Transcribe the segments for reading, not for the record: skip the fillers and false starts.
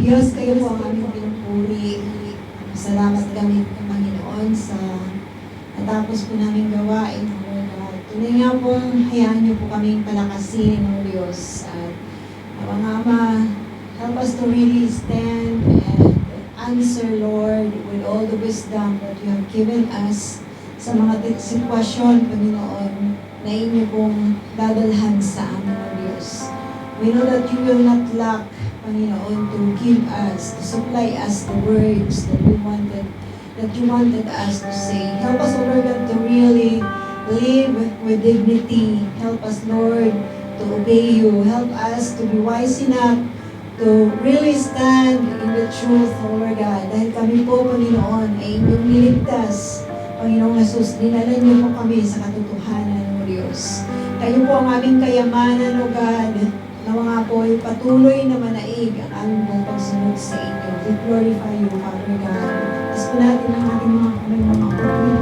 Diyos, kayo po ang aming pinupuri. Salamat kami, Panginoon, sa natapos po namin gawain, O Lord God. Tunay nga po, hayaan niyo po kaming palakasin, O Diyos. At mga Ama, help us to really stand and answer, Lord, with all the wisdom that you have given us sa mga sitwasyon, Panginoon, na inyo pong dadalhan sa amin, O Diyos. We know that you will not lack, Panginoon, to give us, to supply us the words that you wanted us to say. Help us, O Lord, to really live with dignity. Help us, Lord, to obey you. Help us to be wise enough to really stand in the truth, O Lord God. Dahil kami po, Panginoon, ay inyong niligtas. Panginoong Jesus, dinala niyo po kami sa katotohanan, O Diyos. Kayo po ang aming kayamanan, O God, na mga po ay patuloy na manaig ang aming pong pagsunod sa inyo. We glorify you, Father God. Tapos po natin ang ating mga kamay, mga kapatid.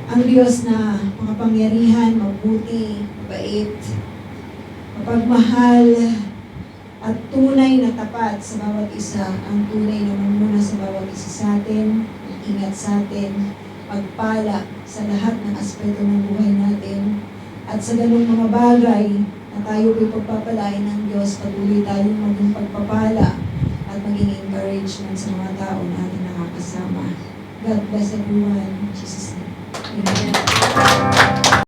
Ang Diyos na makapangyarihan, mabuti, mabait, mapagmahal, at tunay na tapat sa bawat isa, ang tunay na mamuna sa bawat isa sa atin, ingat sa atin, pagpala sa lahat ng aspeto ng buhay natin, at sa ganung mga bagay na tayo po'y pagpapalain ng Diyos, patuloy tayong maging pagpapala at maging encouragement sa mga tao na ating nakakasama. God bless everyone. In Jesus' name. Amen.